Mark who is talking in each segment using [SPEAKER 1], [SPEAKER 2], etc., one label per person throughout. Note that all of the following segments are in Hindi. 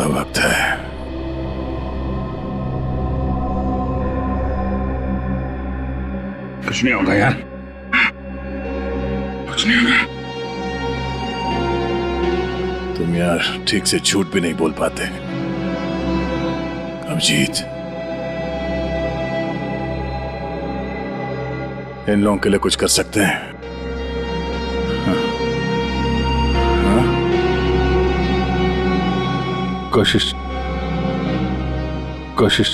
[SPEAKER 1] वक्त है। कुछ नहीं होगा यार, कुछ नहीं होगा। तुम यार ठीक से झूठ भी नहीं बोल पाते। अभिजीत, इन लोगों के लिए कुछ कर सकते हैं? हाँ?
[SPEAKER 2] कोशिश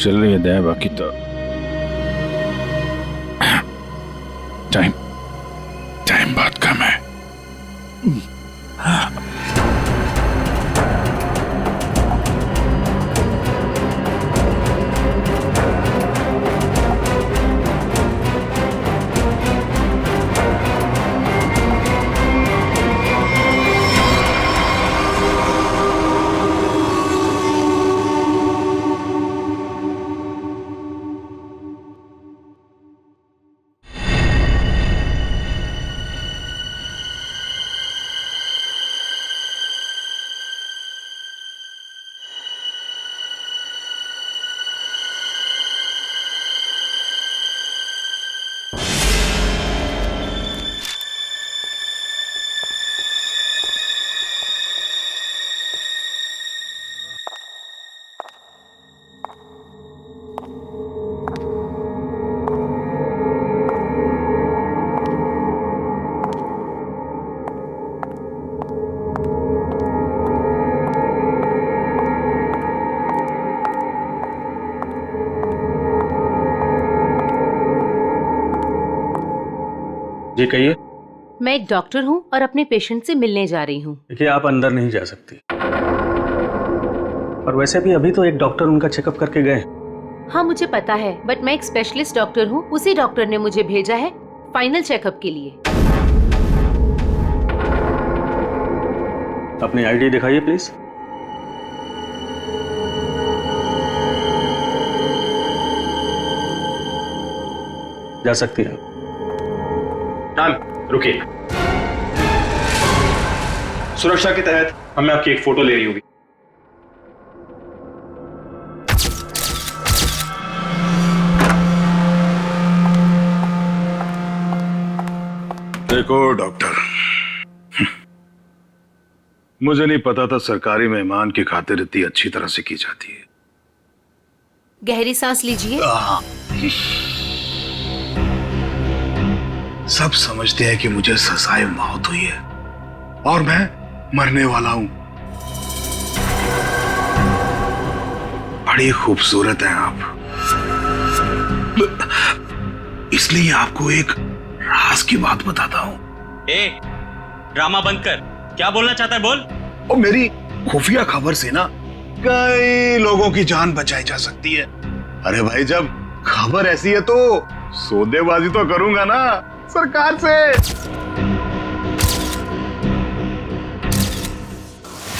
[SPEAKER 2] चल रही है दया, बाकी तो
[SPEAKER 1] टाइम बहुत कम है।
[SPEAKER 3] जी कहिए।
[SPEAKER 4] मैं एक डॉक्टर हूँ और अपने पेशेंट से मिलने जा रही हूँ।
[SPEAKER 3] देखिए, आप अंदर नहीं जा सकती, और वैसे भी अभी तो एक डॉक्टर उनका चेकअप करके गए।
[SPEAKER 4] हाँ मुझे पता है, बट मैं एक स्पेशलिस्ट डॉक्टर हूँ। उसी डॉक्टर ने मुझे भेजा है फाइनल चेकअप के लिए।
[SPEAKER 3] अपनी आईडी दिखाइए प्लीज। जा सकती है।
[SPEAKER 5] मैम रुकिए, सुरक्षा के तहत हमें आपकी एक फोटो लेनी होगी।
[SPEAKER 1] देखो डॉक्टर, मुझे नहीं पता था सरकारी मेहमान की खातिर इतनी अच्छी तरह से की जाती है।
[SPEAKER 4] गहरी सांस लीजिए।
[SPEAKER 1] सब समझते हैं कि मुझे सजाए मौत हुई है और मैं मरने वाला हूं। बड़ी खूबसूरत हैं आप, इसलिए आपको एक राज की बात बताता हूं।
[SPEAKER 5] ड्रामा बंद कर, क्या बोलना चाहता है बोल।
[SPEAKER 1] और मेरी खुफिया खबर से ना कई लोगों की जान बचाई जा सकती है। अरे भाई, जब खबर ऐसी है तो सौदेबाजी तो करूंगा ना सरकार से।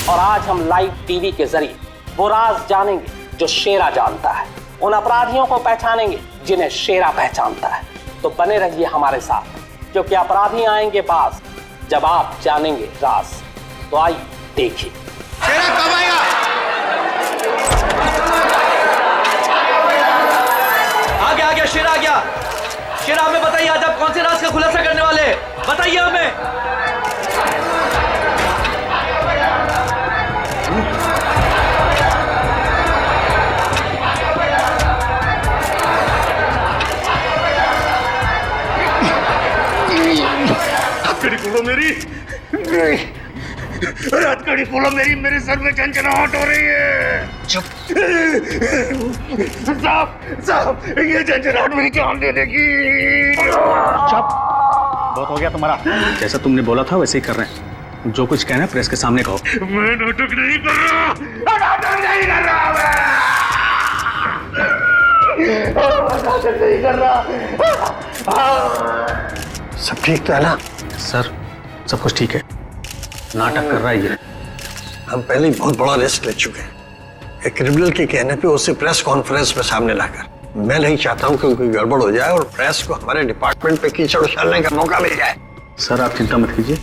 [SPEAKER 6] और आज हम लाइव टीवी के जरिए वो राज जानेंगे जो शेरा जानता है, उन अपराधियों को पहचानेंगे जिन्हें शेरा पहचानता है। तो बने रहिए हमारे साथ, क्योंकि अपराधी आएंगे बाज जब आप जानेंगे राज। तो आइए देखिए।
[SPEAKER 5] शेरा कब आएगा?
[SPEAKER 7] आ गया शेरा आ गया। शेरा, हमें बताइए आज आप कौन से राज का खुलासा करने वाले हैं? बताइए हमें।
[SPEAKER 1] हथकड़ी खोलो मेरी, हथकड़ी खोलो मेरी, मेरे सर में झंझनाहट हो रही है। चुप साहब, ये झंझनाहट मेरी जान दे देगी।
[SPEAKER 3] चुप, बहुत हो गया तुम्हारा। जैसा तुमने बोला था वैसे ही कर रहे हैं। जो कुछ कहना है प्रेस के सामने कहो।
[SPEAKER 1] मैं नाटक नहीं कर रहा, नाटक नहीं कर रहा, मैं नाटक नहीं कर रहा।
[SPEAKER 8] सब ठीक तो है ना?
[SPEAKER 3] सर, सब कुछ ठीक है। नाटक कर रहा है ये।
[SPEAKER 8] हम पहले ही बहुत बड़ा रिस्क ले चुके हैं। एक क्रिमिनल के कहने पे उसे प्रेस कॉन्फ्रेंस में सामने लाकर, मैं नहीं चाहता हूं कि कोई गड़बड़ हो जाए और प्रेस को हमारे डिपार्टमेंट पे कीचड़ उछालने का मौका मिल जाए।
[SPEAKER 3] सर आप चिंता मत कीजिए,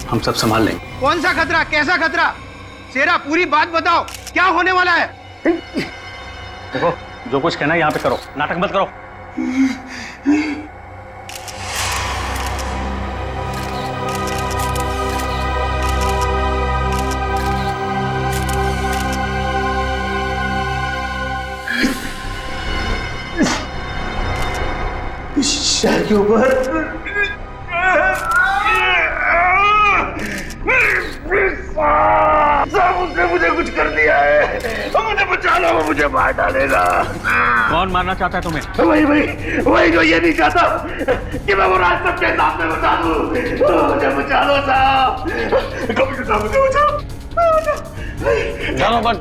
[SPEAKER 3] हम सब संभाल लेंगे।
[SPEAKER 7] कौन सा खतरा, कैसा खतरा?
[SPEAKER 9] शेरा पूरी बात बताओ, क्या होने वाला है?
[SPEAKER 3] देखो, जो कुछ कहना है यहाँ पे करो, नाटक मत करो।
[SPEAKER 9] शहर के ऊपर उसने मुझे कुछ कर दिया है, मुझे बचा लो, वो मुझे मार डालेगा।
[SPEAKER 3] कौन मारना चाहता है तुम्हें?
[SPEAKER 9] वही जो ये नहीं चाहता कि मैं वो राज सबके सामने बता दूं। मुझे बचा लो साहब, मुझे बचाओ।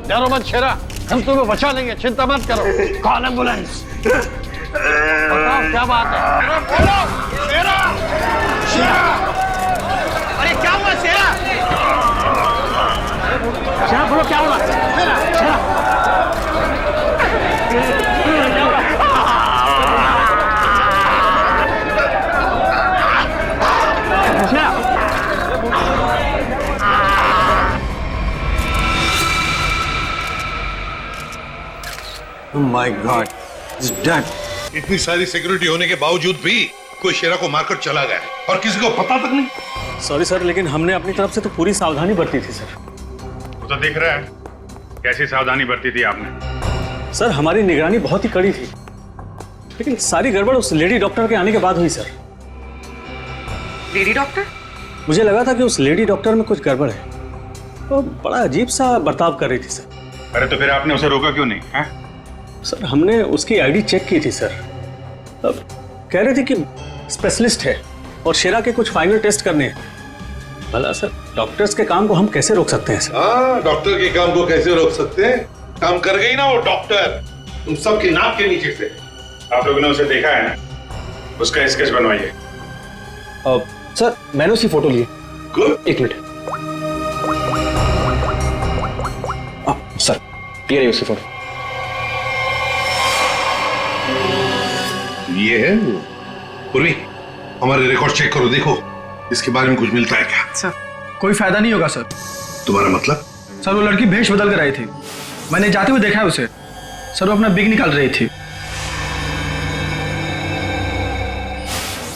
[SPEAKER 8] डरो मत शेरा, हम तुम्हें बचा लेंगे, चिंता मत करो। Call ambulance. बताओ क्या बात है?
[SPEAKER 9] बोलो शेरा, शेरा, अरे क्या हुआ शेरा?
[SPEAKER 3] शेरा बोलो क्या हुआ? शेरा, शेरा।
[SPEAKER 8] Oh my God, he's dead.
[SPEAKER 10] इतनी सारी सिक्योरिटी होने के बावजूद भी कोई शेरा को मारकर चला गया और किसी को पता तक नहीं।
[SPEAKER 3] सॉरी सर, लेकिन हमने अपनी तरफ से तो पूरी सावधानी बरती थी सर।
[SPEAKER 2] वो तो दिख रहा है कैसी सावधानी बरती थी आपने।
[SPEAKER 3] सर हमारी निगरानी बहुत ही कड़ी थी, लेकिन सारी गड़बड़ उस लेडी डॉक्टर के आने के बाद हुई सर।
[SPEAKER 11] Lady doctor?
[SPEAKER 3] मुझे लगा था कि उस लेडी डॉक्टर में कुछ गड़बड़ है, तो बड़ा अजीब सा बर्ताव कर रही थी सर।
[SPEAKER 2] अरे तो फिर आपने उसे रोका क्यों नहीं है?
[SPEAKER 3] सर हमने उसकी आईडी चेक की थी सर, अब कह रहे थे कि स्पेशलिस्ट है और शेरा के कुछ फाइनल टेस्ट करने हैं। भला सर डॉक्टर्स के काम को हम कैसे रोक सकते हैं सर?
[SPEAKER 10] हाँ, डॉक्टर के काम को कैसे रोक सकते हैं? काम कर गई ना वो डॉक्टर, तुम सबकी नाक के नीचे से।
[SPEAKER 2] आप लोगों ने उसे देखा है ना, उसका स्केच बनवाइए।
[SPEAKER 3] सर मैंने उसकी फोटो ली।
[SPEAKER 10] गुड।
[SPEAKER 3] एक मिनट सर, ये रही उसकी फोटो।
[SPEAKER 10] ये है वो। पूर्वी, हमारे रिकॉर्ड चेक करो, देखो इसके बारे में कुछ मिलता है क्या?
[SPEAKER 9] सर कोई फायदा नहीं होगा सर।
[SPEAKER 10] तुम्हारा मतलब?
[SPEAKER 9] सर वो लड़की भेष बदल कर आई थी, मैंने जाते हुए देखा है उसे। सर वो अपना बिग निकाल रही थी,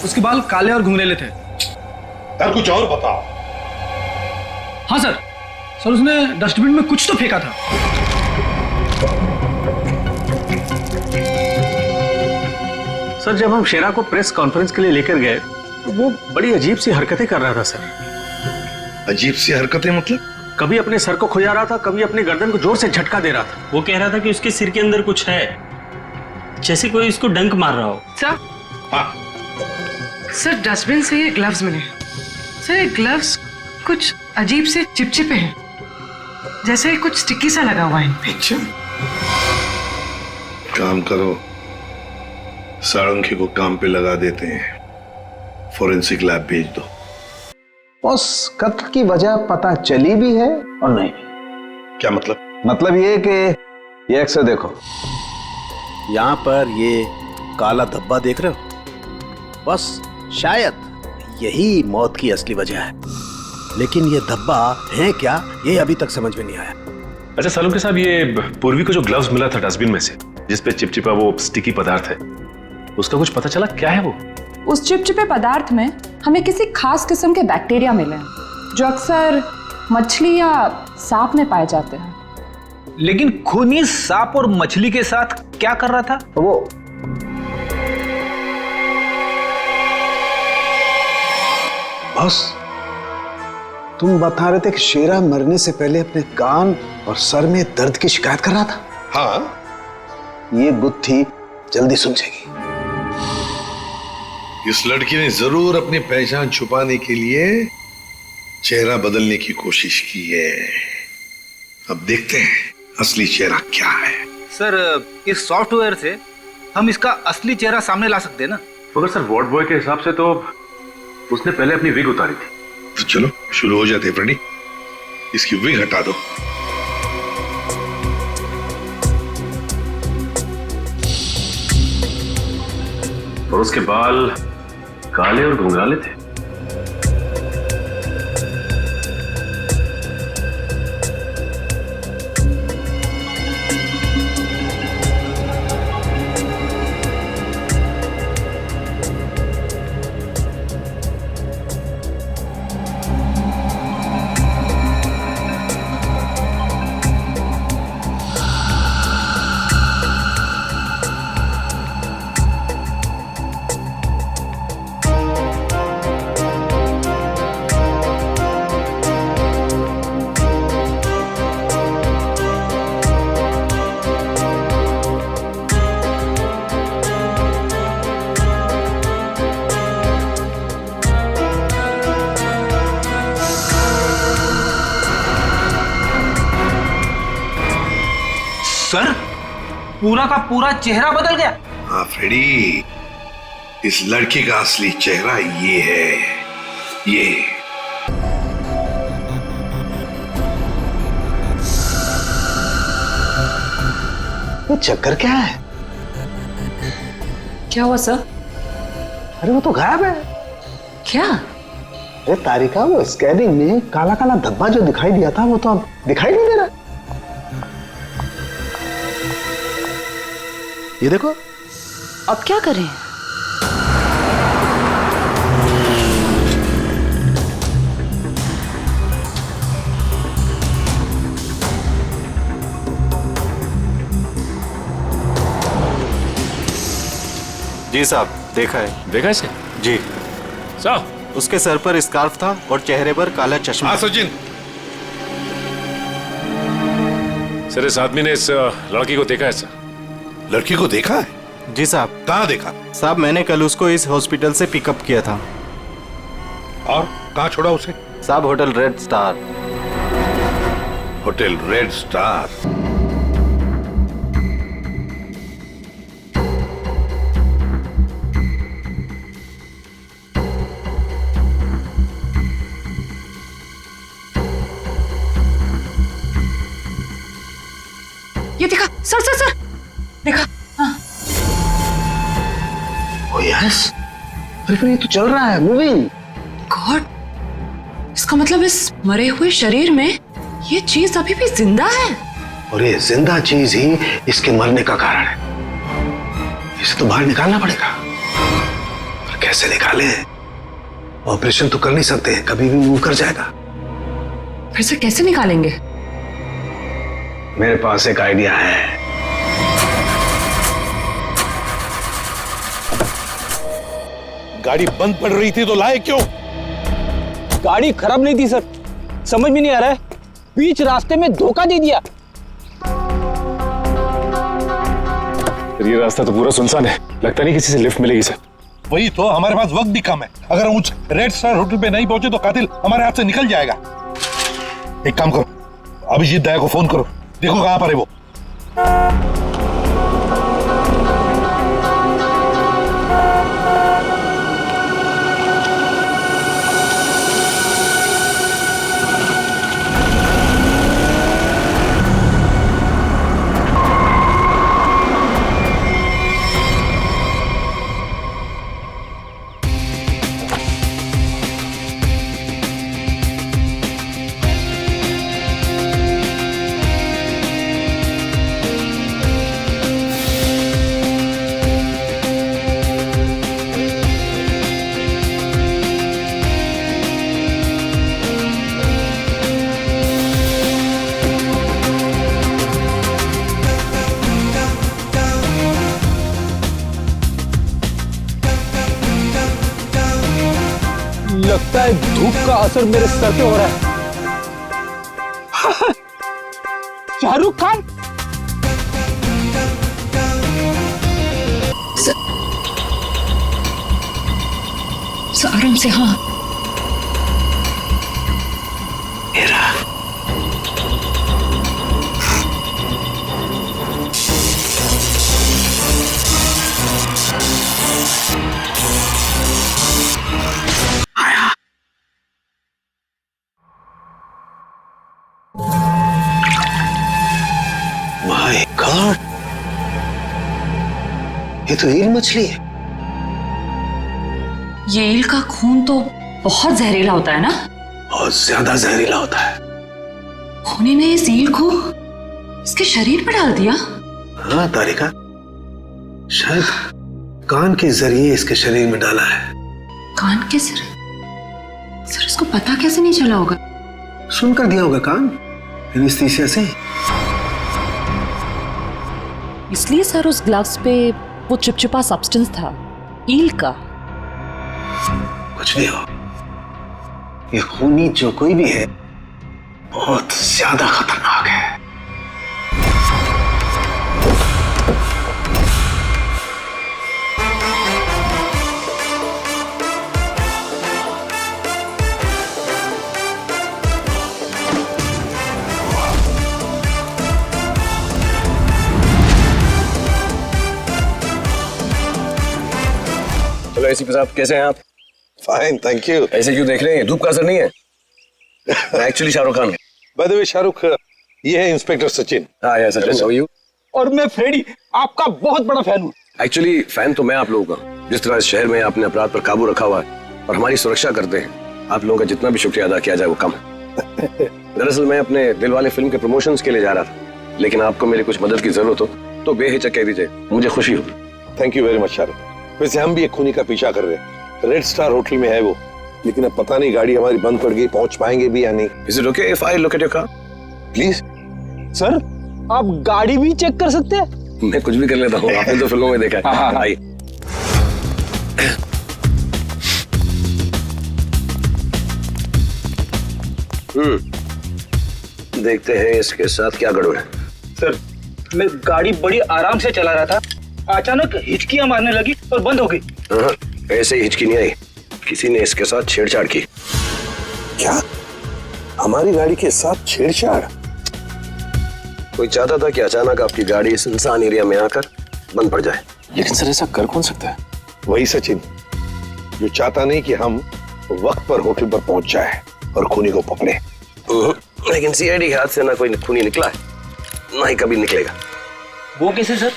[SPEAKER 9] उसके बाल काले और घुंघरेले थे।
[SPEAKER 10] यार कुछ और बताओ।
[SPEAKER 9] हाँ सर, सर उसने डस्टबिन में कुछ तो फेंका था।
[SPEAKER 3] सर जब हम शेरा को प्रेस कॉन्फ्रेंस के लिए लेकर गए तो वो बड़ी अजीब सी हरकतें कर रहा था सर।
[SPEAKER 10] अजीब सी हरकतें मतलब?
[SPEAKER 3] कभी अपने सर को खुजा रहा था, कभी अपनी गर्दन को जोर से झटका दे रहा था।
[SPEAKER 5] वो कह रहा था कि उसके सिर के अंदर कुछ है, जैसे कोई उसको डंक मार रहा हो।
[SPEAKER 11] सर,
[SPEAKER 10] हाँ
[SPEAKER 11] सर डस्टबिन से ये ग्लव्स मिले। सर ये ग्लव्स कुछ अजीब से चिपचिपे हैं, जैसे कुछ स्टिकी सा लगा हुआ है इन पे।
[SPEAKER 10] काम करो, सारंगी को काम पे लगा देते हैं, फोरेंसिक लैब भेज दो।
[SPEAKER 12] बॉस कत्ल की वजह पता चली भी है और नहीं भी।
[SPEAKER 10] क्या मतलब?
[SPEAKER 12] मतलब ये कि ये अक्सर देखो, यहां पर ये काला धब्बा देख रहे हो, बस शायद यही मौत की असली वजह है, लेकिन ये धब्बा है क्या ये अभी तक समझ में नहीं आया।
[SPEAKER 13] अच्छा सालुंके साहब, ये पूर्वी को जो ग्लव्स मिला था डस्टबिन में से, जिसपे चिपचिपा वो स्टिकी पदार्थ है, उसका कुछ पता चला क्या है वो?
[SPEAKER 14] उस चिपचिपे पदार्थ में हमें किसी खास किस्म के बैक्टीरिया मिले हैं जो अक्सर मछली या सांप में पाए जाते हैं।
[SPEAKER 15] लेकिन खूनी सांप और मछली के साथ क्या कर रहा था वो?
[SPEAKER 12] बॉस तुम बता रहे थे कि शेरा मरने से पहले अपने कान और सर में दर्द की शिकायत कर रहा था।
[SPEAKER 10] हाँ,
[SPEAKER 12] ये गुत्थी जल्दी सुलझेगी।
[SPEAKER 10] इस लड़की ने जरूर अपनी पहचान छुपाने के लिए चेहरा बदलने की कोशिश की है। अब देखते हैं असली चेहरा क्या है।
[SPEAKER 15] सर इस सॉफ्टवेयर से हम इसका असली चेहरा सामने ला सकते हैं ना?
[SPEAKER 13] मगर सर वार्ड बॉय के हिसाब से तो उसने पहले अपनी विग उतारी थी।
[SPEAKER 10] तो चलो शुरू हो जाते हैं फ्रेंडी, इसकी विग हटा दो।
[SPEAKER 13] और उसके बाल काले और घुंघराले थे।
[SPEAKER 15] सर पूरा का पूरा चेहरा बदल गया।
[SPEAKER 10] हाँ फ्रेडी, इस लड़की का असली चेहरा ये है, ये।
[SPEAKER 8] ये चक्कर क्या है?
[SPEAKER 14] क्या हुआ सर?
[SPEAKER 8] अरे वो तो गायब है।
[SPEAKER 14] क्या?
[SPEAKER 8] अरे तारिका, वो स्कैनिंग में काला काला धब्बा जो दिखाई दिया था वो तो अब दिखाई नहीं दे रहा।
[SPEAKER 12] ये देखो।
[SPEAKER 14] अब क्या करें?
[SPEAKER 16] जी साहब, देखा है।
[SPEAKER 13] देखा इसे?
[SPEAKER 16] जी
[SPEAKER 13] साहब,
[SPEAKER 16] उसके सर पर स्कार्फ था और चेहरे पर काला चश्मा।
[SPEAKER 10] हाँ सचिन।
[SPEAKER 13] सर इस आदमी ने इस लड़की को देखा है सर।
[SPEAKER 10] लड़की को देखा है?
[SPEAKER 16] जी साहब।
[SPEAKER 10] कहाँ देखा?
[SPEAKER 16] साहब मैंने कल उसको इस हॉस्पिटल से पिकअप किया था।
[SPEAKER 10] और कहाँ छोड़ा उसे?
[SPEAKER 16] साहब hotel red star.
[SPEAKER 10] Hotel red star?
[SPEAKER 14] ये देखा सर सर सर, देखा? हाँ।
[SPEAKER 8] ओ यस, अरे फिर ये तो चल रहा है, मूविंग।
[SPEAKER 14] गॉड, इसका मतलब इस मरे हुए शरीर में ये चीज अभी भी जिंदा है।
[SPEAKER 8] और ये जिंदा चीज ही इसके मरने का कारण है। इसे तो बाहर निकालना पड़ेगा। पर कैसे निकाले? ऑपरेशन तो कर नहीं सकते, कभी भी मूव कर जाएगा।
[SPEAKER 14] फिर से कैसे निकालेंगे?
[SPEAKER 8] मेरे पास एक आइडिया है।
[SPEAKER 10] गाड़ी बंद पड़ रही थी तो लाए क्यों?
[SPEAKER 15] गाड़ी खराब नहीं थी सर, समझ में नहीं आ रहा है, बीच रास्ते में धोखा दे दिया।
[SPEAKER 13] ये रास्ता तो पूरा सुनसान है, लगता नहीं किसी से लिफ्ट मिलेगी सर।
[SPEAKER 10] वही तो, हमारे पास वक्त भी कम है। अगर हम उस रेड स्टार होटल पे नहीं पहुंचे तो कातिल हमारे हाथ से निकल जाएगा। एक काम करो, अभिजीत दया को फोन करो, देखो कहां पर है वो।
[SPEAKER 15] लगता है धूप का असर मेरे सर पे हो रहा है। शाहरुख खान।
[SPEAKER 14] आराम से। हाँ
[SPEAKER 8] माय गॉड, ये तो ईल मछली है।
[SPEAKER 14] ये ईल का खून तो बहुत जहरीला होता है ना?
[SPEAKER 8] बहुत ज्यादा जहरीला होता है।
[SPEAKER 14] खूनी ने इस ईल को इसके शरीर पर डाल दिया।
[SPEAKER 8] हाँ तारिका, शायद कान के जरिए इसके शरीर में डाला है।
[SPEAKER 14] कान के सर इसको पता कैसे नहीं चला होगा?
[SPEAKER 8] सुनकर दिया होगा कान, एनेस्थीसिया से।
[SPEAKER 14] इसलिए सर उस ग्लव्स पे वो चिपचिपा सब्सटेंस था, ईल का।
[SPEAKER 8] कुछ भी हो, ये खूनी जो कोई भी है बहुत ज्यादा खतरनाक है।
[SPEAKER 17] हेलो एसीपी साहब, कैसे हैं आप?
[SPEAKER 10] Fine, thank you.
[SPEAKER 17] ऐसे क्यों देख रहे हैं? धूप का असर नहीं है? मैं actually Shahrukh Khan.
[SPEAKER 10] By the way Shahrukh, ये है इंस्पेक्टर सचिन।
[SPEAKER 17] हाँ यार सचिन, हाउ आर यू?
[SPEAKER 15] और मैं फ्रेडी, आपका बहुत बड़ा फैन हूँ।
[SPEAKER 17] एक्चुअली फैन तो मैं आप लोगों का। जिस तरह इस शहर में आपने अपराध पर काबू रखा हुआ है और हमारी सुरक्षा करते हैं, आप लोगों का जितना भी शुक्रिया अदा किया जाए वो कम है। दरअसल मैं अपने दिलवाले फिल्म के प्रमोशंस के लिए जा रहा था, लेकिन आपको मेरी कुछ मदद की जरूरत हो तो बेहिचक कह दीजिए, मुझे खुशी हो।
[SPEAKER 10] Thank you very much Shahrukh. वैसे हम भी एक खूनी का पीछा कर रहे हैं, रेड स्टार होटल में है वो, लेकिन अब पता नहीं गाड़ी हमारी बंद पड़ गई, पहुंच पाएंगे भी या नहीं।
[SPEAKER 17] Is it okay if I look at your car?
[SPEAKER 10] Please.
[SPEAKER 15] Sir, आप गाड़ी भी चेक कर सकते हैं?
[SPEAKER 17] मैं कुछ भी कर लेता हूँ, आपने तो फिल्मों में देखा है। आइए। देखते हैं इसके साथ क्या गड़बड़ है।
[SPEAKER 15] सर, मैं गाड़ी बड़ी आराम से चला रहा था, अचानक हिचकियां मारने लगी और बंद हो गई।
[SPEAKER 17] ऐसे ही हिचकी नहीं आई, किसी ने इसके साथ छेड़छाड़ की।
[SPEAKER 10] क्या? हमारी गाड़ी के साथ छेड़छाड़?
[SPEAKER 17] कोई चाहता था कि अचानक आपकी गाड़ी सुनसान एरिया में आकर बंद पड़ जाए। लेकिन सर ऐसा कर कौन सकता है?
[SPEAKER 10] वही सचिन, जो चाहता नहीं कि हम वक्त पर होटल पर पहुंच जाए और खूनी को पकड़े।
[SPEAKER 17] लेकिन सीआईडी के हाथ से ना कोई खूनी निकला है, ना ही कभी निकलेगा।
[SPEAKER 15] वो कैसे सर?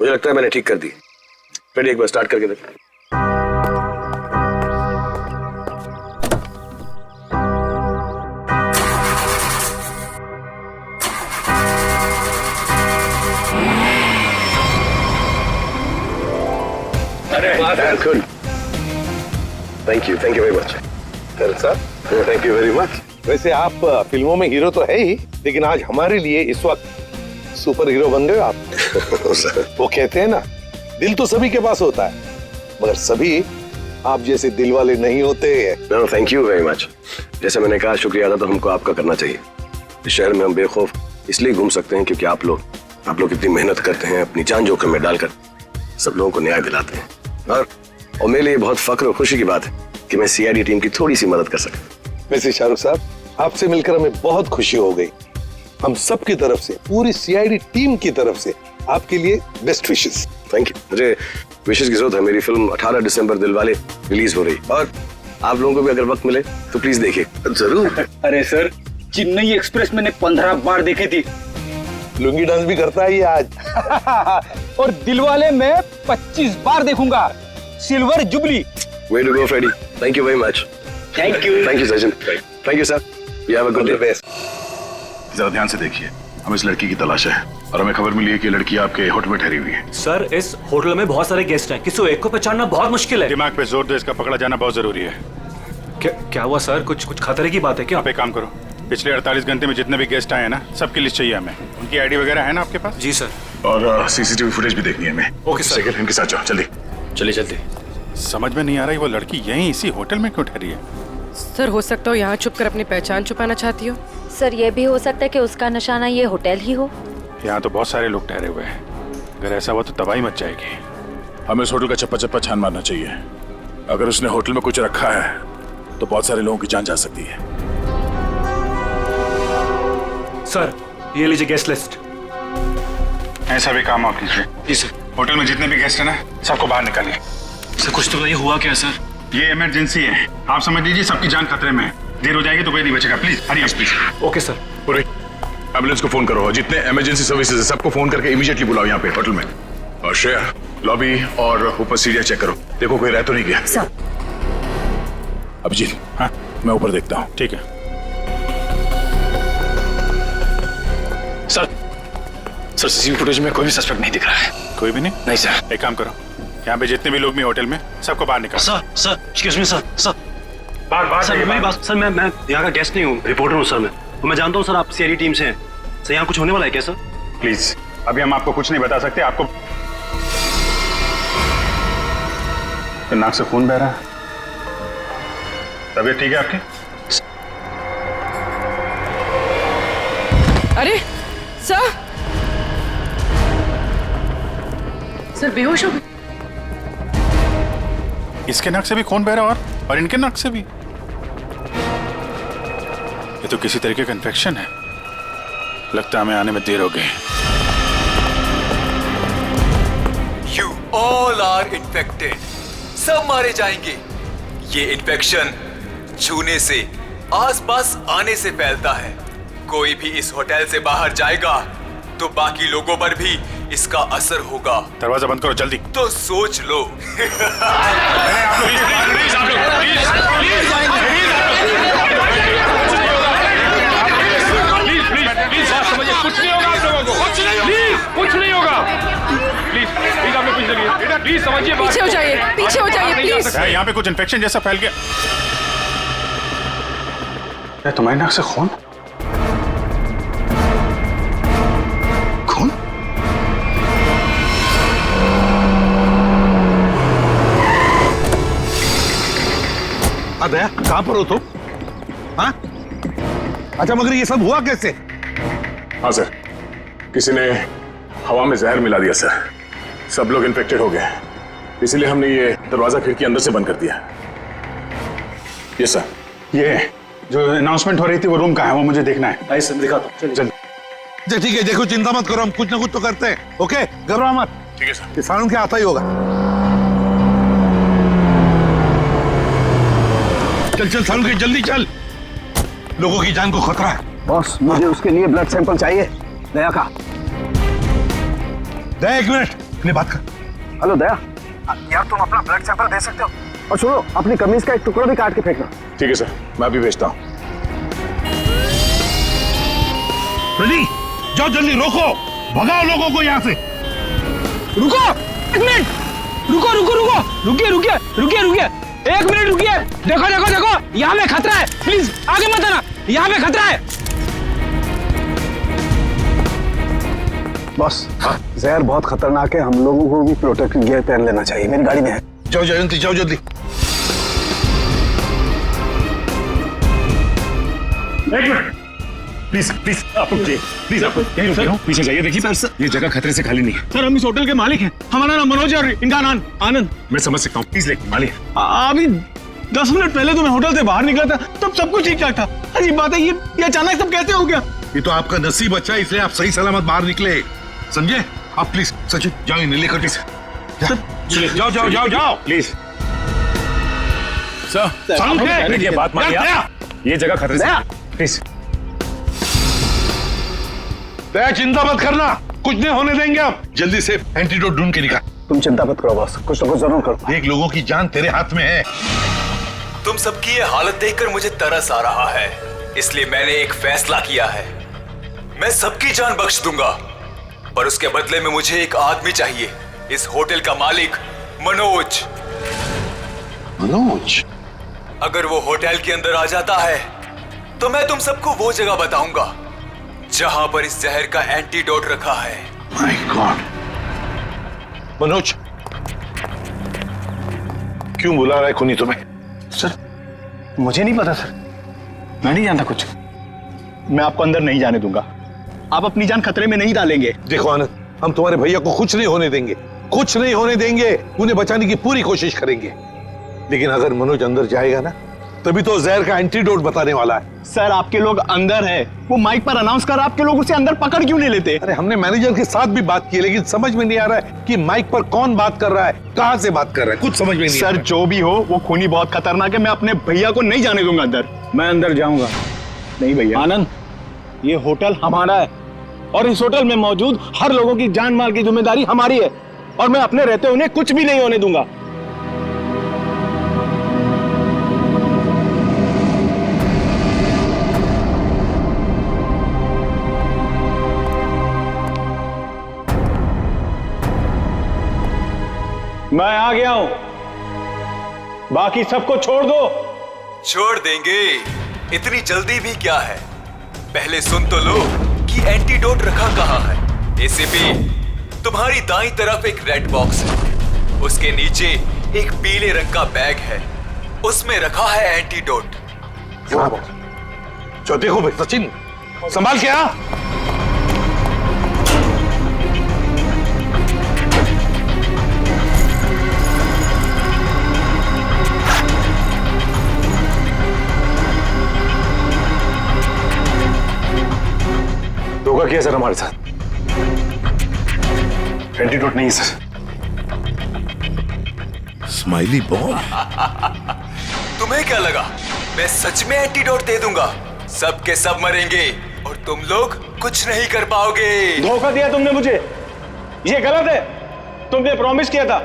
[SPEAKER 17] मुझे लगता है मैंने ठीक कर दी। फिर एक बार स्टार्ट करके देख। Good, thank you very much
[SPEAKER 10] sir. Thank you very much. वैसे आप फिल्मों में हीरो तो है ही, लेकिन आज हमारे लिए इस वक्त सुपर हीरो बन गए आप। वो कहते हैं ना, दिल तो सभी के पास होता है, मगर सभी आप जैसे दिल वाले नहीं होते।
[SPEAKER 17] No, thank you very much. जैसे मैंने कहा, शुक्रिया अदा तो हमको आपका करना चाहिए। इस शहर में हम बेखौफ इसलिए घूम सकते हैं क्योंकि आप लोग इतनी मेहनत करते हैं, अपनी जान जोखिम में डालकर सब लोगों को न्याय दिलाते हैं। और मेरे लिए बहुत फख्र और खुशी की बात है कि मैं सीआईडी टीम की थोड़ी सी मदद कर सका।
[SPEAKER 10] वैसे शाहरुख साहब, आपसे मिलकर हमें बहुत खुशी हो गई। हम सब की तरफ से, पूरी सीआईडी टीम की तरफ से आपके लिए बेस्ट विशेस।
[SPEAKER 17] Thank you. मुझे विशेस की जरूरत है। मेरी फिल्म 18 दिसंबर दिलवाले रिलीज हो रही, और आप लोगों को भी अगर वक्त मिले तो प्लीज देखिए। जरूर।
[SPEAKER 15] अरे सर, चेन्नई एक्सप्रेस मैंने 15 बार देखी थी।
[SPEAKER 10] लुंगी डांस भी करता है ये आज।
[SPEAKER 15] और दिलवाले में 25 बार देखूंगा। Silver jubilee.
[SPEAKER 17] Way to go, Freddy. Thank you very much.
[SPEAKER 15] Thank you.
[SPEAKER 17] Thank you, Sachin. Thank you, sir. You have a good day.
[SPEAKER 1] जरा ध्यान से देखिए, हम इस लड़की की तलाश है और हमें खबर मिली है कि लड़की आपके होटल में ठहरी हुई है।
[SPEAKER 18] सर, इस होटल में बहुत सारे गेस्ट हैं, किसी को एक को पहचानना बहुत मुश्किल है।
[SPEAKER 2] दिमाग पे जोर दो, इसका पकड़ा जाना बहुत जरूरी है।
[SPEAKER 18] क्या हुआ सर? कुछ खतरे की बात है क्या?
[SPEAKER 2] आप एक काम करो, पिछले 48 घंटे में जितने भी गेस्ट आए हैं ना, सबकी लिस्ट चाहिए हमें। उनकी आईडी वगैरह है ना आपके पास?
[SPEAKER 18] जी सर।
[SPEAKER 1] और सीसीटीवी फुटेज भी देखनी है हमें।
[SPEAKER 18] Okay sir.
[SPEAKER 1] सेकंड इनके साथ जाओ, जल्दी।
[SPEAKER 18] चलिए चलते।
[SPEAKER 2] समझ में नहीं आ रही वो लड़की यहीं इसी होटल में क्यों ठहरी है?
[SPEAKER 11] सर, हो सकता हो यहाँ छुप कर अपनी पहचान छुपाना चाहती हो।
[SPEAKER 19] सर, ये भी हो सकता है कि उसका निशाना ये होटल ही हो।
[SPEAKER 2] यहाँ तो बहुत सारे लोग ठहरे हुए हैं, अगर ऐसा हुआ तो तबाही मच जाएगी।
[SPEAKER 1] हमें इस होटल का चप्पा चप्पा छान मारना चाहिए। अगर उसने होटल में कुछ रखा है तो बहुत सारे लोगों की जान जा सकती है।
[SPEAKER 18] सर, ये लीजिए गेस्ट लिस्ट।
[SPEAKER 2] ऐसा भी काम आप कीजिए।
[SPEAKER 18] जी सर।
[SPEAKER 2] होटल में जितने भी गेस्ट हैं ना, सबको बाहर निकालिए।
[SPEAKER 18] सर, कुछ तो बताइए, हुआ क्या सर?
[SPEAKER 2] ये इमरजेंसी है, आप समझ लीजिए सबकी जान खतरे में है। देर हो जाएगी तो कोई नहीं बचेगा। Please Hari please.
[SPEAKER 18] Okay sir.
[SPEAKER 1] पूरे एम्बुलेंस को फोन करो, जितने इमरजेंसी सर्विसेज है सबको फोन करके इमीडिएटली बुलाओ यहाँ पे होटल में। और श्रेया, लॉबी और ऊपर सीढ़ियाँ चेक करो, देखो कोई रह तो नहीं गया।
[SPEAKER 19] सर।
[SPEAKER 1] अभिजीत, हाँ मैं ऊपर देखता हूँ।
[SPEAKER 2] ठीक है
[SPEAKER 18] सर। सर, सीसीटीवी फुटेज में कोई भी सस्पेक्ट नहीं दिख रहा है।
[SPEAKER 2] कोई भी नहीं?
[SPEAKER 18] नहीं सर।
[SPEAKER 2] एक काम करो, यहाँ पे जितने भी लोग भी होटल में, सबको बाहर निकालो।
[SPEAKER 18] Sir, excuse me sir.
[SPEAKER 2] बाहर
[SPEAKER 18] सर, मेरी बात। सर, मैं यहाँ का गेस्ट नहीं हूँ, रिपोर्टर हूँ सर। मैं जानता हूँ सर आप सीआईडी टीम से हैं। सर, यहाँ कुछ होने वाला है क्या सर?
[SPEAKER 2] प्लीज, अभी हम आपको कुछ नहीं बता सकते। आपको तो नाक से खून बह रहा है। तबीयत ठीक है आपकी?
[SPEAKER 11] अरे सर, बेहोश हो गए।
[SPEAKER 2] इसके नाक से भी खून बह रहा है और इनके नाक से भी। ये तो किसी तरीके का इन्फेक्शन है। लगता है हमें आने में देर हो गई।
[SPEAKER 20] You all are infected. सब मारे जाएंगे। ये इन्फेक्शन छूने से, आसपास आने से फैलता है। कोई भी इस होटल से बाहर जाएगा तो बाकी लोगों पर भी इसका असर होगा।
[SPEAKER 2] दरवाजा बंद करो जल्दी।
[SPEAKER 20] तो सोच लो।
[SPEAKER 13] कुछ नहीं होगा आप लोगों को, कुछ नहीं होगा। प्लीज प्लीज आप लोग पीछे लगिए बेटा, प्लीज समझिए।
[SPEAKER 14] पीछे हो जाइए, पीछे हो जाइए प्लीज।
[SPEAKER 2] यहाँ पे कुछ इन्फेक्शन जैसा फैल गया। तुम्हारी नाक से खून?
[SPEAKER 10] दया, कहां पर हो तुम? हाँ? अच्छा, मगर ये सब हुआ कैसे?
[SPEAKER 13] हाँ सर, किसी ने हवा में जहर मिला दिया सर। सब लोग इन्फेक्टेड हो गए, इसीलिए हमने ये दरवाजा खिड़की अंदर से बंद कर दिया। ये सर,
[SPEAKER 2] ये जो अनाउंसमेंट हो रही थी वो रूम कहाँ है, वो मुझे देखना है।
[SPEAKER 13] आइए सर, दिखाता हूं। चलिए
[SPEAKER 10] अच्छा ठीक है, देखो चिंता मत करो, हम कुछ ना कुछ तो करते हैं। ओके, घबराओ मत।
[SPEAKER 13] ठीक है सर।
[SPEAKER 10] किसानों के आता ही होगा। चल चल सालू के, जल्दी चल, लोगों की जान को खतरा है।
[SPEAKER 12] बॉस, मुझे उसके लिए ब्लड सैंपल चाहिए, दया का।
[SPEAKER 10] दया, एक मिनट, अपनी बात कर।
[SPEAKER 12] हेलो दया, यार तुम अपना ब्लड सैंपल दे सकते हो? और सुनो, अपनी कमीज का एक टुकड़ा भी काट के फेंकना।
[SPEAKER 13] ठीक है सर, मैं अभी भेजता हूँ।
[SPEAKER 10] रेडी, जाओ जल्दी, रोको, भगाओ लोगों को यहाँ से।
[SPEAKER 15] रुको, एक मिनट, रुको रुको रुको, रुकिए रुकिए रुकिए रुकिए, एक मिनट रुकिए। देखो देखो देखो, यहाँ पे खतरा है, प्लीज आगे मत आना, यहाँ पे खतरा है।
[SPEAKER 12] बॉस, जहर बहुत खतरनाक है, हम लोगों को भी प्रोटेक्टिव गियर पहन लेना चाहिए। मेरी गाड़ी में है।
[SPEAKER 10] जाओ जयंती, जाओ जल्दी।
[SPEAKER 13] एक मिनट, प्लीज प्लीज आप रुकिए, प्लीज आप यहीं रुकिए, पीछे जाइए। देखिए सर, ये जगह खतरे से खाली नहीं है।
[SPEAKER 15] सर, हम इस होटल के मालिक हैं, हमारा नाम मनोज और इनका नाम आनंद।
[SPEAKER 13] मैं समझ सकता हूँ, प्लीज लेकिन मालिक।
[SPEAKER 15] अभी 10 मिनट पहले तो मैं होटल से बाहर निकला था, तब सब कुछ ठीक ठाक था। अजीब बात है, ये अचानक सब कैसे हो गया?
[SPEAKER 10] ये तो आपका नसीब अच्छा है, इसलिए आप सही सलामत बाहर निकले, समझे? आप प्लीज सचिन जाओ, इन्हें लेकर के जाओ जाओ जाओ जाओ प्लीज।
[SPEAKER 13] सर, ये बात मानिए, ये जगह खतरे से, प्लीज।
[SPEAKER 10] दया, चिंता मत करना, कुछ नहीं होने देंगे। आप जल्दी से एंटीडोट ढूंढ के निकाल।
[SPEAKER 12] तुम चिंता मत करो बॉस, कुछ ना कुछ जरूर करो।
[SPEAKER 10] देख, लोगों की जान तेरे हाथ में है।
[SPEAKER 20] तुम सबकी ये हालत देखकर मुझे तरस आ रहा है, इसलिए मैंने एक फैसला किया है। मैं सबकी जान बख्श दूंगा, पर उसके बदले में मुझे एक आदमी चाहिए, इस होटल का मालिक मनोज।
[SPEAKER 10] मनोज?
[SPEAKER 20] अगर वो होटल के अंदर आ जाता है तो मैं तुम सबको वो जगह बताऊंगा जहां पर इस जहर का एंटीडोट रखा है।
[SPEAKER 10] My God. मनोज, क्यों बुला रहा है खूनी तुम्हें?
[SPEAKER 2] सर, मुझे नहीं पता सर, मैं नहीं जानता कुछ। मैं आपको अंदर नहीं जाने दूंगा, आप अपनी जान खतरे में नहीं डालेंगे।
[SPEAKER 10] देखो आनंद, हम तुम्हारे भैया को कुछ नहीं होने देंगे, कुछ नहीं होने देंगे। उन्हें बचाने की पूरी कोशिश करेंगे, लेकिन अगर मनोज अंदर जाएगा ना, तभी तो जहर का एंटीडोट बताने वाला है।
[SPEAKER 2] सर, आपके लोग अंदर है, वो माइक पर अनाउंस कर, आपके लोग उसे अंदर पकड़ क्यों नहीं लेते?
[SPEAKER 10] अरे हमने मैनेजर के साथ भी बात की, लेकिन समझ में नहीं आ रहा है कि माइक पर कौन बात कर रहा है, कहां से बात कर रहा है, कुछ समझ में नहीं
[SPEAKER 2] सर, जो भी हो, वो खूनी बहुत खतरनाक है, मैं अपने भैया को नहीं जाने दूंगा अंदर।
[SPEAKER 15] मैं अंदर जाऊंगा।
[SPEAKER 2] नहीं भैया।
[SPEAKER 15] आनंद, ये होटल हमारा है और इस होटल में मौजूद हर लोगों की जान माल की जिम्मेदारी हमारी है, और मैं अपने रहते उन्हें कुछ भी नहीं होने दूंगा। मैं आ गया हूं, बाकी सबको छोड़ दो।
[SPEAKER 20] छोड़ देंगे, इतनी जल्दी भी क्या है? पहले सुन तो लो कि एंटीडोट रखा कहाँ है। एसीपी, तुम्हारी दाईं तरफ एक रेड बॉक्स है, उसके नीचे एक पीले रंग का बैग है, उसमें रखा है एंटीडोट।
[SPEAKER 10] जो देखो भाई सचिन, संभाल के आ।
[SPEAKER 13] धोखा किया सर हमारे साथ, एंटीडोट नहीं है सर।
[SPEAKER 10] Smiley boy.
[SPEAKER 20] तुम्हें क्या लगा मैं सच में एंटीडोट दे दूंगा? सब के सब मरेंगे और तुम लोग कुछ नहीं कर पाओगे।
[SPEAKER 2] धोखा दिया तुमने मुझे, ये गलत है। तुमने प्रॉमिस किया था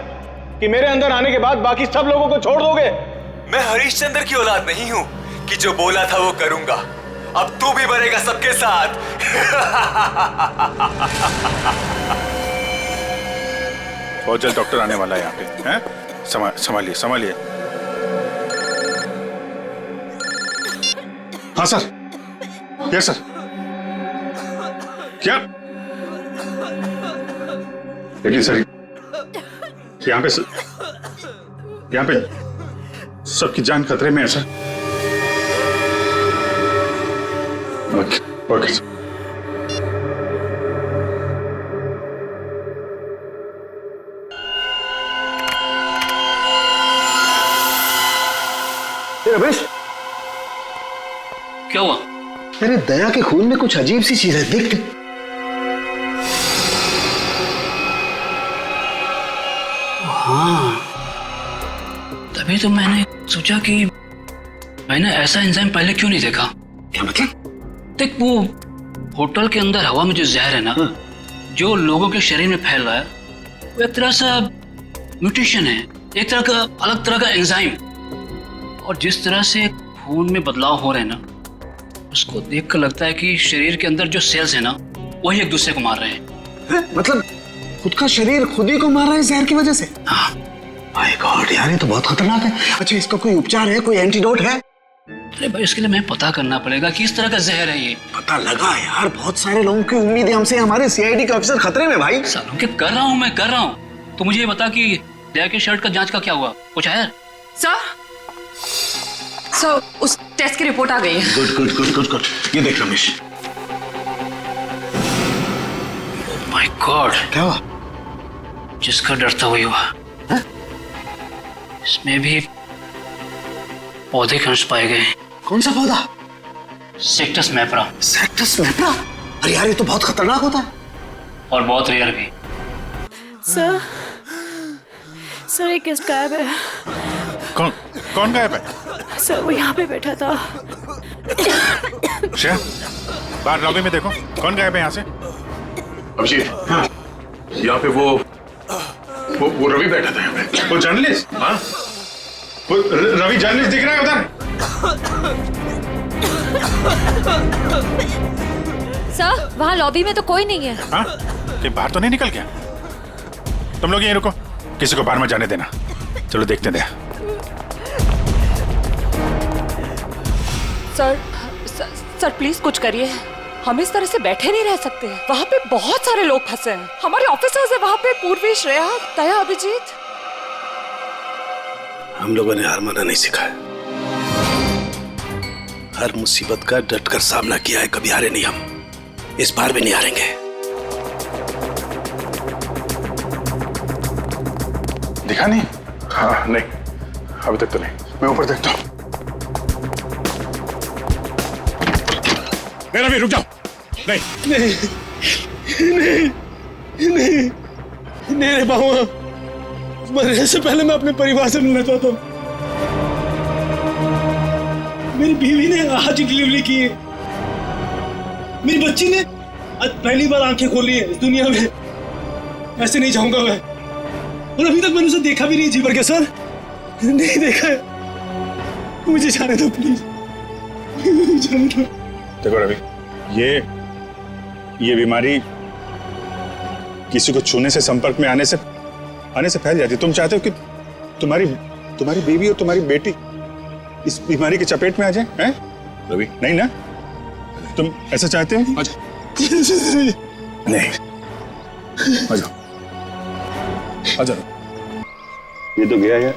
[SPEAKER 2] कि मेरे अंदर आने के बाद बाकी सब लोगों को छोड़ दोगे।
[SPEAKER 20] मैं हरिश्चंद्र की औलाद नहीं हूं कि जो बोला था वो करूंगा। अब तू भी मरेगा सबके साथ।
[SPEAKER 13] बहुत जल्द डॉक्टर आने वाला है यहाँ पे, हैं? संभालिए संभालिए। हाँ सर, यस सर। क्या? लेकिन सर यहाँ पे सबकी जान खतरे में है सर। Okay sir.
[SPEAKER 8] रमेश,
[SPEAKER 18] क्या हुआ?
[SPEAKER 8] अरे दया के खून में कुछ अजीब सी चीज है, देख।
[SPEAKER 18] हाँ, तभी तो मैंने सोचा कि मैंने ऐसा एंजाइम पहले क्यों नहीं देखा।
[SPEAKER 8] क्या मतलब?
[SPEAKER 18] देख, वो होटल के अंदर हवा में जो जहर है ना, जो लोगों के शरीर में फैल रहा है, वो एक तरह से म्यूटेशन है, एक तरह का अलग तरह का एंजाइम। और जिस तरह से खून में बदलाव हो रहे हैं ना, उसको देखकर लगता है कि शरीर के अंदर जो सेल्स है ना, वही एक दूसरे को मार रहे हैं।
[SPEAKER 8] मतलब खुद का शरीर खुद ही को मार रहा है जहर की वजह से?
[SPEAKER 18] हाँ।
[SPEAKER 8] माय गॉड यार, ये तो बहुत खतरनाक है। अच्छा, इसका कोई उपचार है, कोई एंटीडोट है?
[SPEAKER 18] अरे भाई, इसके लिए मैं पता करना पड़ेगा कि इस तरह का जहर है ये।
[SPEAKER 8] पता लगा यार, बहुत सारे लोगों की उम्मीद है हमसे। हमारे सीआईडी के ऑफिसर खतरे में भाई।
[SPEAKER 18] सालों के कर रहा हूँ। तो मुझे ये बता कि दया के शर्ट का जांच का क्या हुआ? कुछ है?
[SPEAKER 14] सर, उस टेस्ट की रिपोर्ट आ गई है।
[SPEAKER 8] Good good good good good. ये देख रमेश।
[SPEAKER 18] माय गॉड,
[SPEAKER 8] क्या हुआ?
[SPEAKER 18] जिसका डर था वही हुआ। इसमें भी पौधे के अंश पाए गए।
[SPEAKER 8] कौन सा पौधा?
[SPEAKER 18] सेक्टस मैप्रा।
[SPEAKER 8] सेक्टस मैप्रा? अरे यार, ये तो बहुत खतरनाक होता है
[SPEAKER 18] और बहुत रेयर भी।
[SPEAKER 21] सर एक गेस्ट गायब है।
[SPEAKER 13] कौन गायब है?
[SPEAKER 21] सर वो यहाँ पे बैठा था।
[SPEAKER 13] श्रेया, बाहर लॉबी में देखो, कौन गायब है यहाँ से? अभिजीत, हाँ, यहाँ पे वो रवि बैठा था यहाँ पे। वो जर्नलिस्ट? हाँ, वो रवि जर्नलिस्ट दिख रहा है उधर।
[SPEAKER 19] सर, वहाँ लॉबी में तो कोई नहीं है।
[SPEAKER 13] हाँ, कि बाहर तो नहीं निकल गया? तुम लोग यहीं रुको, किसी को बाहर मत जाने देना। चलो देखते हैं।
[SPEAKER 14] सर प्लीज कुछ करिए। हम इस तरह से बैठे नहीं रह सकते। वहाँ पे बहुत सारे लोग फंसे हैं। हमारे ऑफिसर्स है वहाँ पे, पूर्वी, श्रेया, दया, अभिजीत।
[SPEAKER 8] हम लोगों ने हार माना नहीं सीखा है। हर मुसीबत का डटकर सामना किया है, कभी हारे नहीं हम। इस बार भी नहीं हारेंगे।
[SPEAKER 13] दिखा नहीं? हाँ, नहीं, अभी तक तो नहीं। मैं ऊपर देखता हूँ। नहीं रवि, रुक जाओ। नहीं
[SPEAKER 15] रे बाबा, मरने से पहले मैं अपने परिवार से मिलना चाहता हूँ। मेरी बीवी ने आज डिलीवरी की है। मेरी बच्ची ने आज पहली बार आंखें खोली है इस दुनिया में। ऐसे नहीं जाऊंगा मैं। और अभी तक मैंने उसे देखा भी नहीं जी भर के। सर, नहीं देखा है। मुझे जाने दो प्लीज, जाने दो।
[SPEAKER 13] देखो रवि, ये बीमारी किसी को छूने से, संपर्क में आने से फैल जाती है। तुम चाहते हो कि तुम्हारी बीवी और तुम्हारी बेटी इस बीमारी की चपेट में आ जाए? हैं रवि? नहीं ना? तुम ऐसा चाहते हो? नहीं, आ जाओ, आ जाओ। ये तो गया है।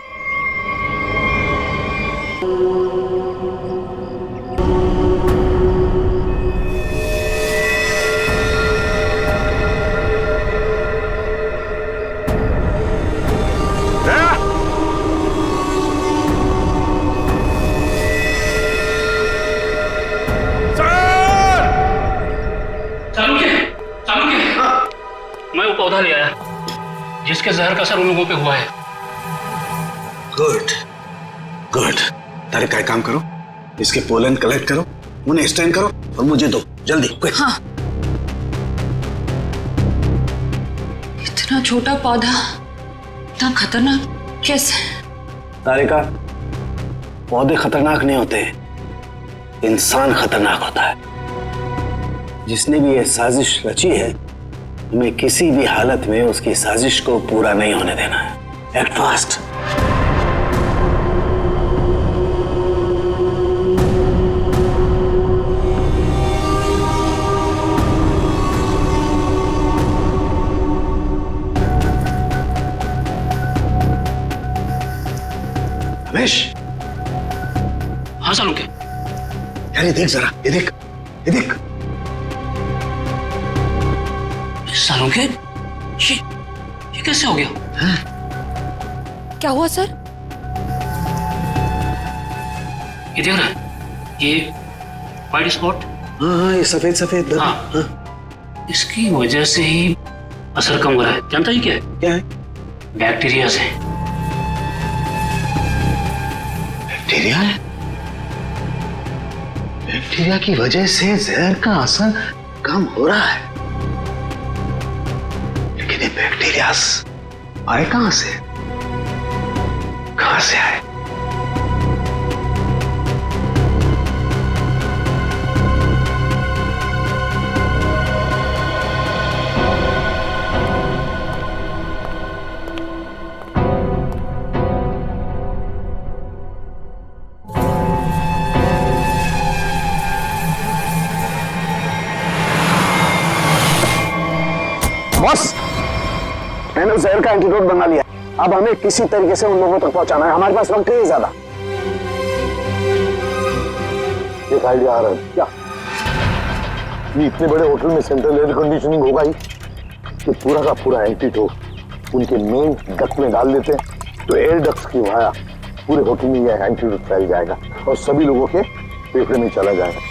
[SPEAKER 18] मैं वो पौधा ले आया जिसके जहर का असर उन लोगों पे हुआ है।
[SPEAKER 8] Good good. तारिका एक काम करो, इसके पोलन कलेक्ट करो, उन्हें स्टैंड करो और मुझे दो जल्दी क्विक।
[SPEAKER 14] हाँ। इतना छोटा पौधा इतना खतरनाक कैसे?
[SPEAKER 8] तारिका, पौधे खतरनाक नहीं होते, इंसान खतरनाक होता है। जिसने भी ये साजिश रची है, हमें किसी भी हालत में उसकी साजिश को पूरा नहीं होने देना है। Act fast. रमेश।
[SPEAKER 18] हाँ सालुंखे।
[SPEAKER 8] यार ये देख जरा, ये देख, ये देख।
[SPEAKER 18] सालुंखे, ये कैसे हो गया?
[SPEAKER 14] क्या हुआ सर?
[SPEAKER 18] ये देख रहा है, ये वाइट स्पॉट।
[SPEAKER 8] हाँ ये सफेद सफेद।
[SPEAKER 18] हाँ। इसकी वजह से ही असर कम हो रहा है। जानता ही क्या है?
[SPEAKER 8] क्या है?
[SPEAKER 18] बैक्टीरिया से।
[SPEAKER 8] बैक्टीरिया है? बैक्टीरिया की वजह से जहर का असर कम हो रहा है, लेकिन ये बैक्टीरिया आए कहां से? कहां से आए? बॉस, मैंने उस जहर का एंटीडोट बना लिया। अब हमें किसी तरीके से उन लोगों तक पहुंचाना है। हमारे पास वक्त नहीं है ज्यादा।
[SPEAKER 10] एक आइडिया आ रहा है। क्या? ये इतने बड़े होटल में सेंट्रल एयर कंडीशनिंग होगा ही कि पूरा का पूरा एंटीडोट उनके मेन डक्ट में डाल देते हैं, तो एयर डक्ट की वाया पूरे होटल में यह एंटीडोट फैल जाएगा और सभी लोगों के फेफड़े में चला जाएगा।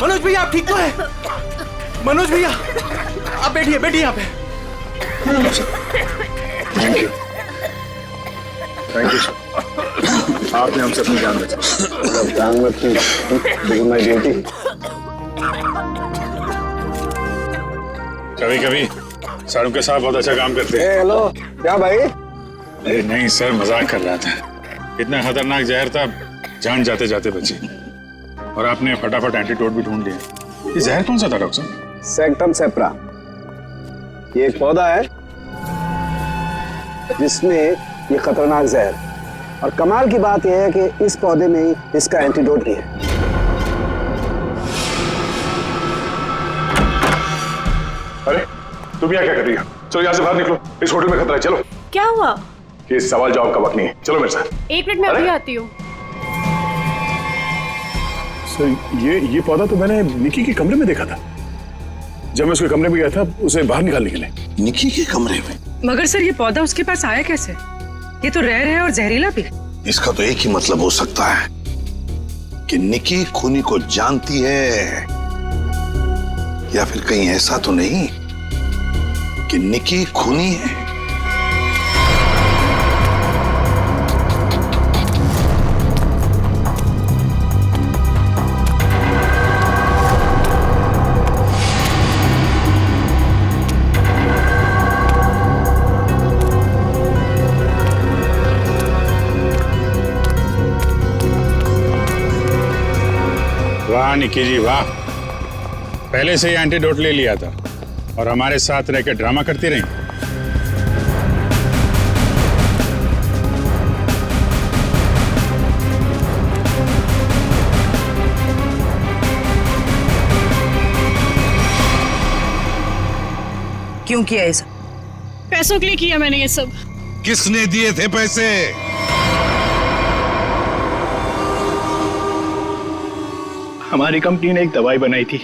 [SPEAKER 2] मनोज भैया आप ठीक तो है? मनोज भैया आप बैठिए, बैठिए यहाँ पे।
[SPEAKER 13] Thank you, thank you sir. आपने हमसे अपनी जान बचाई।
[SPEAKER 8] जान बची, माय ड्यूटी।
[SPEAKER 13] कभी कभी सालुंखे साहब बहुत अच्छा काम करते हैं।
[SPEAKER 8] हेलो, क्या भाई?
[SPEAKER 13] अरे नहीं सर, मजाक कर रहा था। इतना खतरनाक जहर था, जान जाते जाते बची। और आपने फटाफट एंटीडोट भी ढूंढ लिया। ये जहर कौन सा था डॉक्टर साहब?
[SPEAKER 8] सेक्टम सेप्रा। ये एक पौधा है जिसमें ये खतरनाक जहर, और कमाल की बात यह है कि इस पौधे में ही इसका एंटीडोट भी है।
[SPEAKER 13] अरे तुम यहाँ क्या कर रही हो? चलो यहाँ से बाहर निकलो, इस होटल में खतरा है। चलो।
[SPEAKER 21] क्या हुआ?
[SPEAKER 13] ये सवाल जवाब का वक्त नहीं है, चलो मेरे साथ।
[SPEAKER 21] 1 मिनट में अभी आती हूँ।
[SPEAKER 13] ये पौधा तो मैंने निकी के कमरे में देखा था। जब मैं उसके कमरे में गया था उसे बाहर निकालने के लिए।
[SPEAKER 8] निकी के कमरे में?
[SPEAKER 11] मगर सर ये पौधा उसके पास आया कैसे? ये तो रेयर है और जहरीला भी।
[SPEAKER 8] इसका तो एक ही मतलब हो सकता है कि निकी खूनी को जानती है, या फिर कहीं ऐसा तो नहीं कि निकी खूनी है।
[SPEAKER 13] वाह निकी जी वाह, पहले से ही एंटीडोट ले लिया था और हमारे साथ रहकर ड्रामा करती रही।
[SPEAKER 11] क्यों किया ये सब?
[SPEAKER 21] पैसों के लिए किया मैंने ये सब।
[SPEAKER 10] किसने दिए थे पैसे?
[SPEAKER 2] हमारी कंपनी ने एक दवाई बनाई थी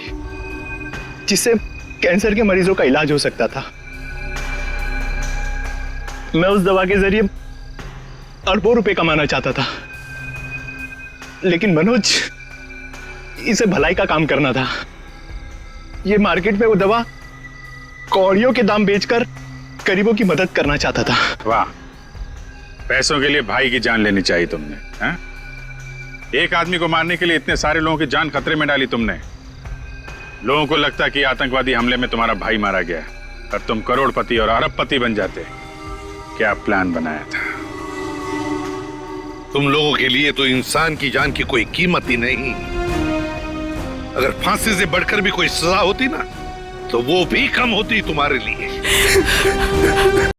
[SPEAKER 2] जिससे कैंसर के मरीजों का इलाज हो सकता था। मैं उस दवा के जरिए अरबों रुपए कमाना चाहता था, लेकिन मनोज इसे भलाई का काम करना था। ये मार्केट में वो दवा कौड़ियों के दाम बेचकर गरीबों की मदद करना चाहता था।
[SPEAKER 13] वाह, पैसों के लिए भाई की जान लेनी चाहिए तुमने, हैं? एक आदमी को मारने के लिए इतने सारे लोगों की जान खतरे में डाली तुमने। लोगों को लगता कि आतंकवादी हमले में तुम्हारा भाई मारा गया और तुम करोड़पति और अरबपति बन जाते। क्या प्लान बनाया था?
[SPEAKER 10] तुम लोगों के लिए तो इंसान की जान की कोई कीमत ही नहीं। अगर फांसी से बढ़कर भी कोई सजा होती ना, तो वो भी कम होती तुम्हारे लिए।